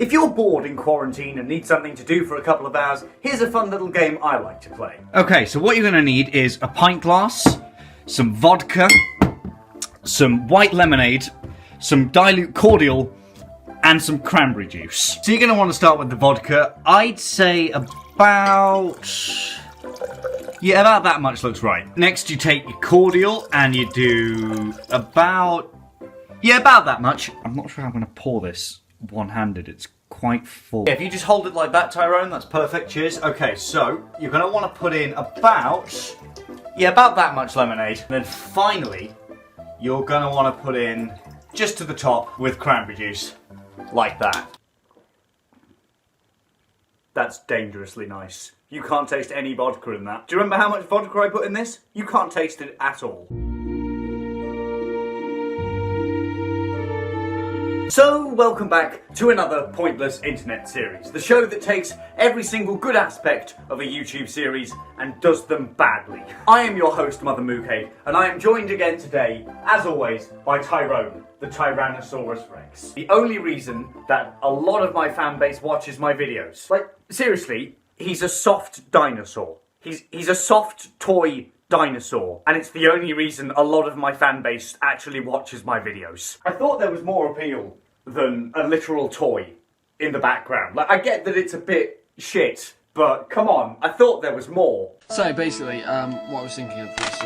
If you're bored in quarantine and need something to do for a couple of hours, here's a fun little game I like to play. Okay, so what you're going to need is a pint glass, some vodka, some white lemonade, some dilute cordial, and some cranberry juice. So you're going to want to start with the vodka. I'd say about that much looks right. Next you take your cordial and you do about that much. I'm not sure how I'm going to pour this one-handed. It's quite full. Yeah, if you just hold it like that, Tyrone, that's perfect. Cheers. Okay, so you're going to want to put in about that much lemonade. And then finally, you're going to want to put in just to the top with cranberry juice. Like that. That's dangerously nice. You can't taste any vodka in that. Do you remember how much vodka I put in this? You can't taste it at all. So, welcome back to another pointless internet series. The show that takes every single good aspect of a YouTube series and does them badly. I am your host, Mother Moocake, and I am joined again today, as always, by Tyrone, the Tyrannosaurus Rex. The only reason that a lot of my fan base watches my videos. Like, seriously, he's a soft dinosaur. He's a soft toy dinosaur, and it's the only reason a lot of my fan base actually watches my videos. I thought there was more appeal than a literal toy in the background. Like, I get that it's a bit shit, but come on, I thought there was more. So basically, what I was thinking of was,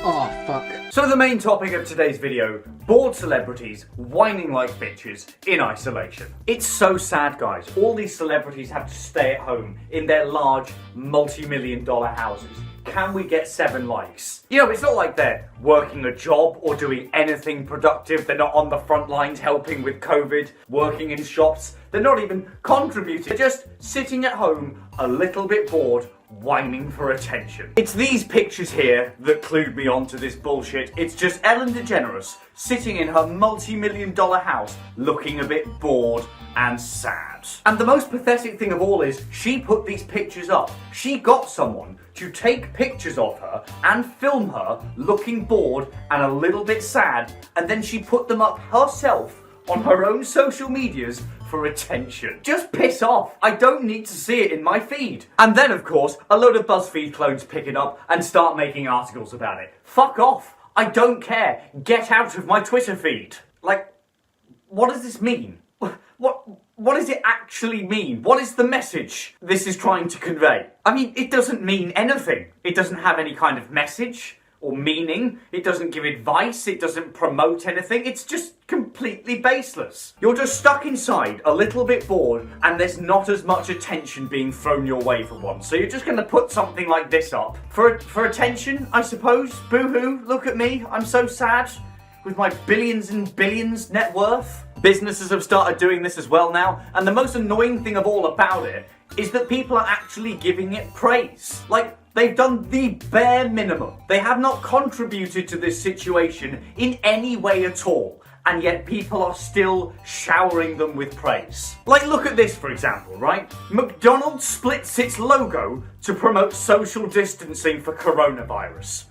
oh fuck. So the main topic of today's video, bored celebrities whining like bitches in isolation. It's so sad, guys. All these celebrities have to stay at home in their large, multi-million-dollar houses. Can we get 7 likes? You know, it's not like they're working a job or doing anything productive. They're not on the front lines helping with COVID, working in shops. They're not even contributing. They're just sitting at home, a little bit bored, whining for attention. It's these pictures here that clued me onto this bullshit. It's just Ellen DeGeneres sitting in her multi-million-dollar house looking a bit bored and sad. And the most pathetic thing of all is she put these pictures up. She got someone to take pictures of her and film her looking bored and a little bit sad, and then she put them up herself on her own social medias for attention. Just piss off. I don't need to see it in my feed. And then, of course, a load of BuzzFeed clones pick it up and start making articles about it. Fuck off. I don't care. Get out of my Twitter feed. Like, what does this mean? What does it actually mean? What is the message this is trying to convey? I mean, it doesn't mean anything. It doesn't have any kind of message or meaning. It doesn't give advice. It doesn't promote anything. It's just completely baseless. You're just stuck inside, a little bit bored, and there's not as much attention being thrown your way for once. So you're just going to put something like this up for attention, I suppose. Boo-hoo, look at me. I'm so sad with my billions and billions net worth. Businesses have started doing this as well now, and the most annoying thing of all about it is that people are actually giving it praise. Like, they've done the bare minimum. They have not contributed to this situation in any way at all, and yet people are still showering them with praise. Like, look at this, for example, right? McDonald's splits its logo to promote social distancing for coronavirus.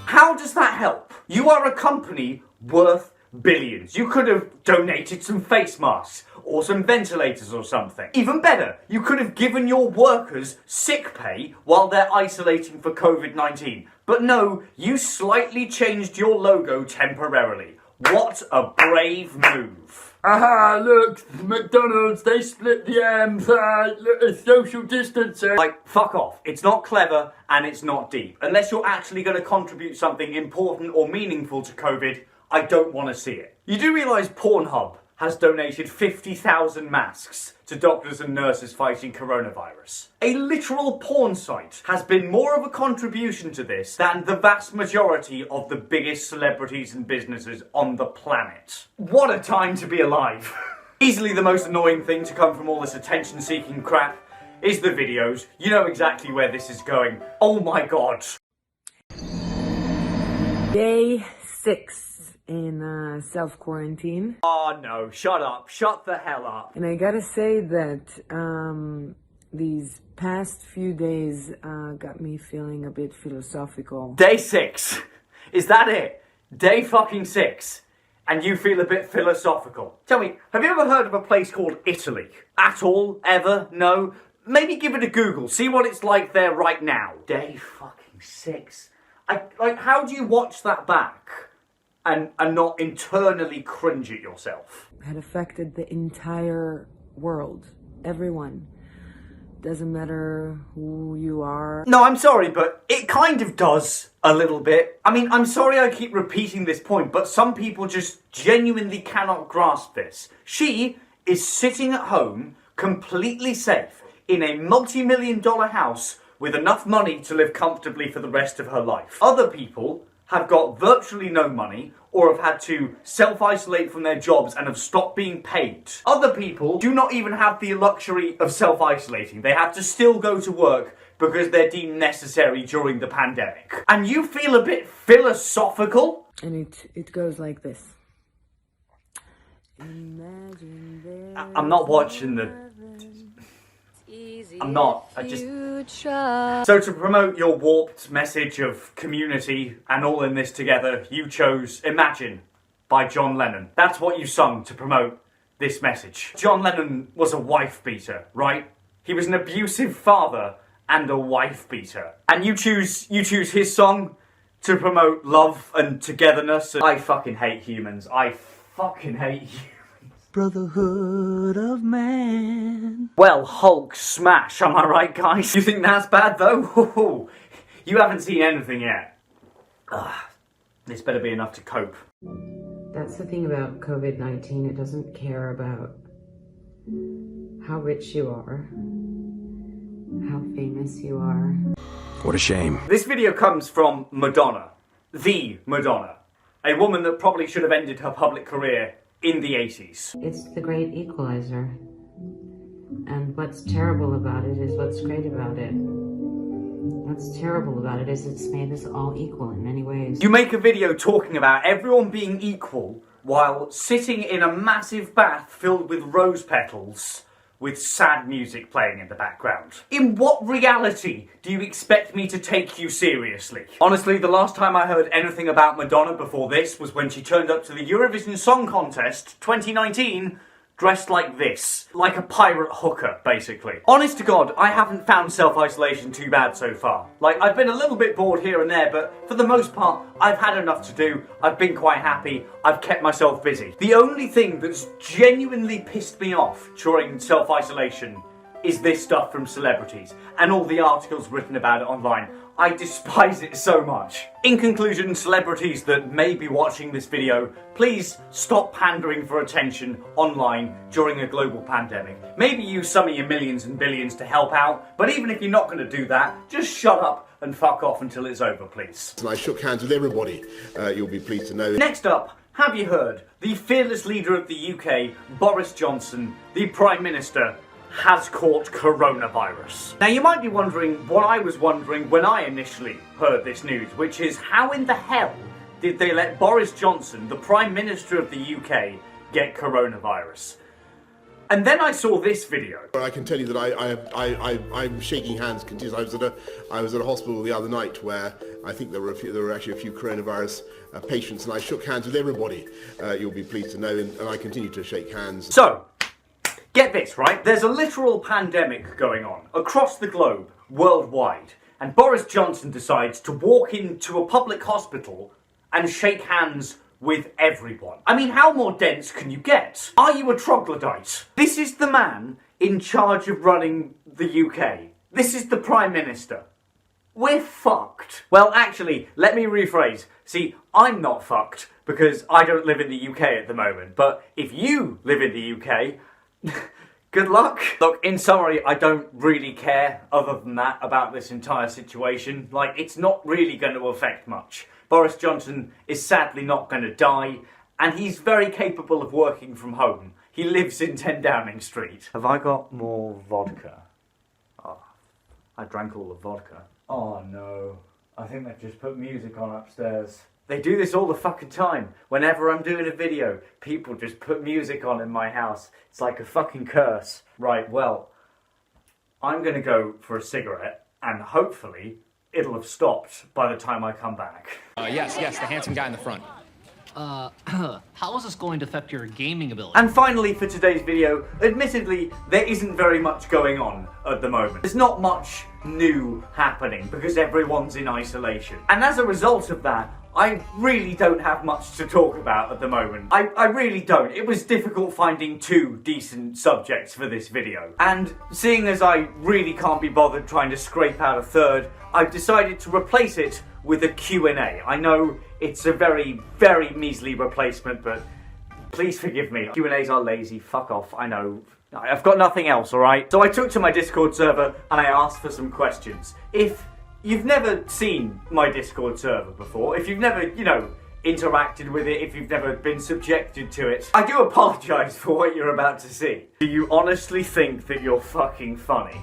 How does that help? You are a company worth billions. You could have donated some face masks or some ventilators or something. Even better, you could have given your workers sick pay while they're isolating for COVID-19. But no, you slightly changed your logo temporarily. What a brave move. Aha, look, McDonald's, they split the social distancing. Like, fuck off. It's not clever and it's not deep. Unless you're actually going to contribute something important or meaningful to COVID, I don't want to see it. You do realise Pornhub has donated 50,000 masks to doctors and nurses fighting coronavirus. A literal porn site has been more of a contribution to this than the vast majority of the biggest celebrities and businesses on the planet. What a time to be alive. Easily the most annoying thing to come from all this attention-seeking crap is the videos. You know exactly where this is going. Oh my god. Day 6 in self-quarantine. Oh no, shut up. Shut the hell up. And I gotta say that these past few days got me feeling a bit philosophical. Day 6. Is that it? Day fucking 6. and you feel a bit philosophical. Tell me, have you ever heard of a place called Italy? At all? Ever? No? Maybe give it a Google, see what it's like there right now. Day fucking 6. How do you watch that back and not internally cringe at yourself? Had affected the entire world. Everyone. Doesn't matter who you are. No, I'm sorry, but it kind of does a little bit. I mean, I'm sorry I keep repeating this point, but some people just genuinely cannot grasp this. She is sitting at home, completely safe, in a multi-million-dollar house with enough money to live comfortably for the rest of her life. Other people have got virtually no money or have had to self-isolate from their jobs and have stopped being paid. Other people do not even have the luxury of self-isolating. They have to still go to work because they're deemed necessary during the pandemic. And you feel a bit philosophical? And it goes like this. Imagine I'm not watching the... I'm not. I just... So to promote your warped message of community and all in this together, you chose Imagine by John Lennon. That's what you sung to promote this message. John Lennon was a wife beater, right? He was an abusive father and a wife beater. And you choose his song to promote love and togetherness. I fucking hate humans. I fucking hate humans. Brotherhood of man. Well, Hulk smash, am I right, guys? You think that's bad, though? You haven't seen anything yet. This better be enough to cope. That's the thing about COVID-19. It doesn't care about how rich you are, how famous you are. What a shame. This video comes from Madonna. The Madonna. A woman that probably should have ended her public career in the 80s. It's the great equalizer. And what's terrible about it is what's great about it. What's terrible about it is it's made us all equal in many ways. You make a video talking about everyone being equal while sitting in a massive bath filled with rose petals with sad music playing in the background. In what reality do you expect me to take you seriously? Honestly, the last time I heard anything about Madonna before this was when she turned up to the Eurovision Song Contest 2019 dressed like this. Like a pirate hooker, basically. Honest to God, I haven't found self-isolation too bad so far. Like, I've been a little bit bored here and there, but for the most part, I've had enough to do. I've been quite happy. I've kept myself busy. The only thing that's genuinely pissed me off during self-isolation is this stuff from celebrities and all the articles written about it online. I despise it so much. In conclusion, celebrities that may be watching this video, please stop pandering for attention online during a global pandemic. Maybe use some of your millions and billions to help out, but even if you're not going to do that, just shut up and fuck off until it's over, please. And I shook hands with everybody, you'll be pleased to know. Next up, have you heard? The fearless leader of the UK, Boris Johnson, the Prime Minister, has caught coronavirus. Now you might be wondering what I was wondering when I initially heard this news, which is how in the hell did they let Boris Johnson, the Prime Minister of the UK, get coronavirus? And then I saw this video. I can tell you that I'm shaking hands continuously. I was at a hospital the other night where I think there were actually a few coronavirus patients, and I shook hands with everybody, you'll be pleased to know, and I continue to shake hands. So, get this, right? There's a literal pandemic going on across the globe, worldwide, and Boris Johnson decides to walk into a public hospital and shake hands with everyone. I mean, how more dense can you get? Are you a troglodyte? This is the man in charge of running the UK. This is the Prime Minister. We're fucked. Well, actually, let me rephrase. See, I'm not fucked because I don't live in the UK at the moment, but if you live in the UK, good luck. Look, in summary, I don't really care, other than that, about this entire situation. Like, it's not really going to affect much. Boris Johnson is sadly not going to die, and he's very capable of working from home. He lives in 10 Downing Street. Have I got more vodka? Oh, I drank all the vodka. Oh no, I think they've just put music on upstairs. They do this all the fucking time. Whenever I'm doing a video, people just put music on in my house. It's like a fucking curse. Right, well, I'm going to go for a cigarette, and hopefully it'll have stopped by the time I come back. Yes, the handsome guy in the front. how is this going to affect your gaming ability? And finally for today's video, admittedly, there isn't very much going on at the moment. There's not much new happening because everyone's in isolation. And as a result of that, I really don't have much to talk about at the moment. I really don't. It was difficult finding two decent subjects for this video. And seeing as I really can't be bothered trying to scrape out a third, I've decided to replace it with a Q&A. I know it's a very, very measly replacement, but please forgive me. Q&As are lazy, fuck off, I know. I've got nothing else, alright? So I took to my Discord server and I asked for some questions. If you've never seen my Discord server before, if you've never, you know, interacted with it, if you've never been subjected to it, I do apologise for what you're about to see. Do you honestly think that you're fucking funny?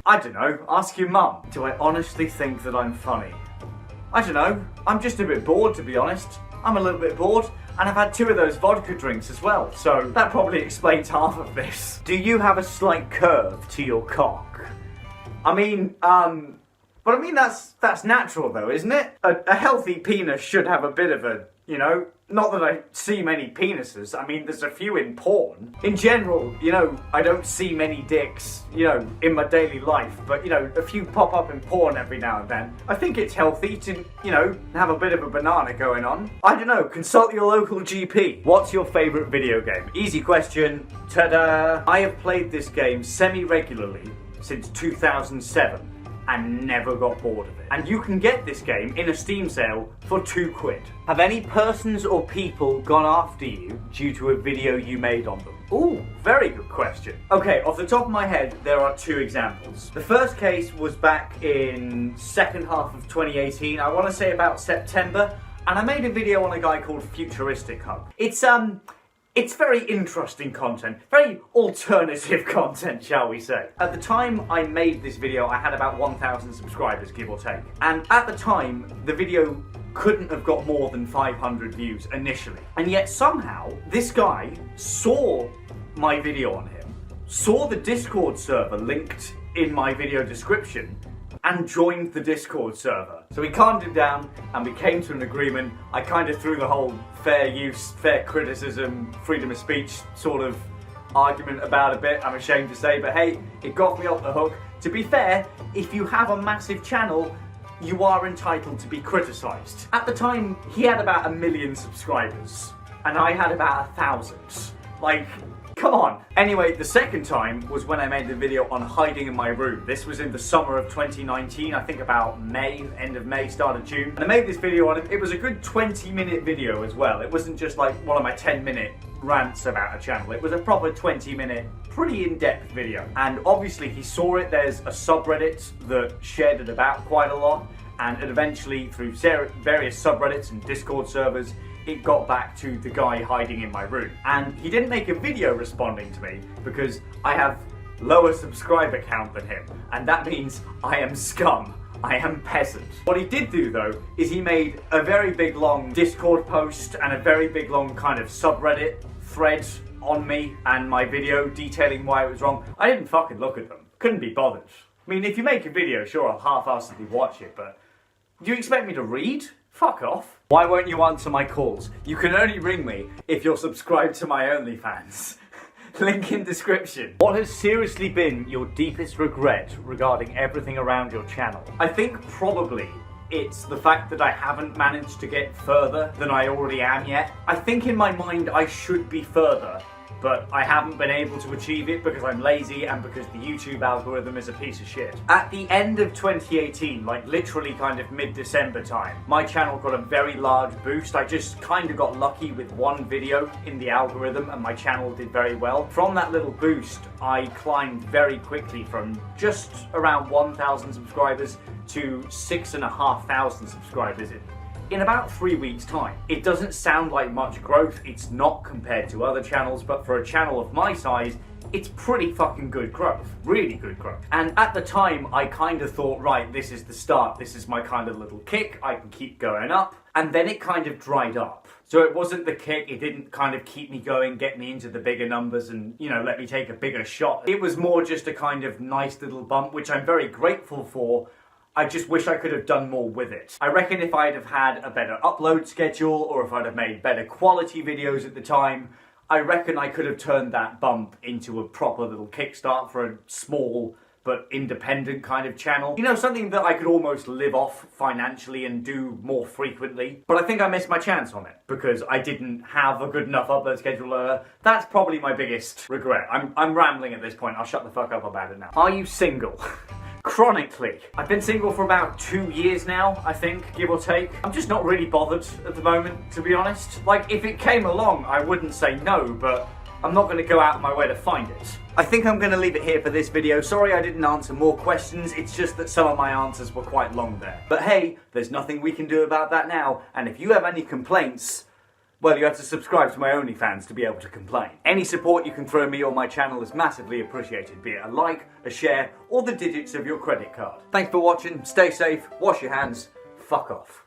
I don't know, ask your mum. Do I honestly think that I'm funny? I don't know, I'm just a bit bored to be honest. I'm a little bit bored, and I've had 2 of those vodka drinks as well, so that probably explains half of this. Do you have a slight curve to your cock? I mean, that's natural though, isn't it? A healthy penis should have a bit of a, you know, not that I see many penises, I mean there's a few in porn. In general, you know, I don't see many dicks, you know, in my daily life, but you know, a few pop up in porn every now and then. I think it's healthy to, you know, have a bit of a banana going on. I don't know, consult your local GP. What's your favourite video game? Easy question, ta-da! I have played this game semi-regularly since 2007. And never got bored of it. And you can get this game in a Steam sale for £2. Have any persons or people gone after you due to a video you made on them? Ooh, very good question. Okay, off the top of my head, there are 2 examples. The first case was back in second half of 2018, I want to say about September, and I made a video on a guy called Futuristic Hub. It's very interesting content, very alternative content, shall we say. At the time I made this video, I had about 1,000 subscribers, give or take. And at the time, the video couldn't have got more than 500 views initially. And yet somehow, this guy saw my video on him, saw the Discord server linked in my video description, and joined the Discord server. So we calmed him down and we came to an agreement. I kind of threw the whole fair use, fair criticism, freedom of speech sort of argument about a bit, I'm ashamed to say, but hey, it got me off the hook. To be fair, if you have a massive channel, you are entitled to be criticised. At the time, he had about 1 million subscribers, and I had about 1,000. Like, come on. Anyway, the second time was when I made the video on hiding in my room. This was in the summer of 2019, I think about May, end of May, start of June. And I made this video on it. It was a good 20-minute video as well. It wasn't just like one of my 10-minute rants about a channel. It was a proper 20-minute, pretty in-depth video. And obviously he saw it. There's a subreddit that shared it about quite a lot. And eventually, through various subreddits and Discord servers, it got back to the guy hiding in my room. And he didn't make a video responding to me because I have lower subscriber count than him. And that means I am scum. I am peasant. What he did do though, is he made a very big long Discord post and a very big long kind of subreddit thread on me and my video detailing why it was wrong. I didn't fucking look at them. Couldn't be bothered. I mean, if you make a video, sure, I'll half-assedly watch it, but do you expect me to read? Fuck off. Why won't you answer my calls? You can only ring me if you're subscribed to my OnlyFans. Link in description. What has seriously been your deepest regret regarding everything around your channel? I think probably it's the fact that I haven't managed to get further than I already am yet. I think in my mind I should be further, but I haven't been able to achieve it because I'm lazy and because the YouTube algorithm is a piece of shit. At the end of 2018, like literally kind of mid-December time, my channel got a very large boost. I just kind of got lucky with one video in the algorithm and my channel did very well. From that little boost, I climbed very quickly from just around 1,000 subscribers to 6,500 subscribers in about 3 weeks' time. It doesn't sound like much growth, it's not compared to other channels, but for a channel of my size, it's pretty fucking good growth. Really good growth. And at the time, I kind of thought, right, this is the start, this is my kind of little kick, I can keep going up. And then it kind of dried up. So it wasn't the kick, it didn't kind of keep me going, get me into the bigger numbers and, you know, let me take a bigger shot. It was more just a kind of nice little bump, which I'm very grateful for. I just wish I could have done more with it. I reckon if I'd have had a better upload schedule, or if I'd have made better quality videos at the time, I reckon I could have turned that bump into a proper little kickstart for a small but independent kind of channel. You know, something that I could almost live off financially and do more frequently. But I think I missed my chance on it because I didn't have a good enough upload schedule. That's probably my biggest regret. I'm rambling at this point. I'll shut the fuck up about it now. Are you single? Chronically. I've been single for about 2 years now, I think, give or take. I'm just not really bothered at the moment, to be honest. Like, if it came along, I wouldn't say no, but I'm not going to go out of my way to find it. I think I'm going to leave it here for this video. Sorry I didn't answer more questions, it's just that some of my answers were quite long there. But hey, there's nothing we can do about that now, and if you have any complaints, well, you have to subscribe to my OnlyFans to be able to complain. Any support you can throw me or my channel is massively appreciated, be it a like, a share, or the digits of your credit card. Thanks for watching, stay safe, wash your hands, fuck off.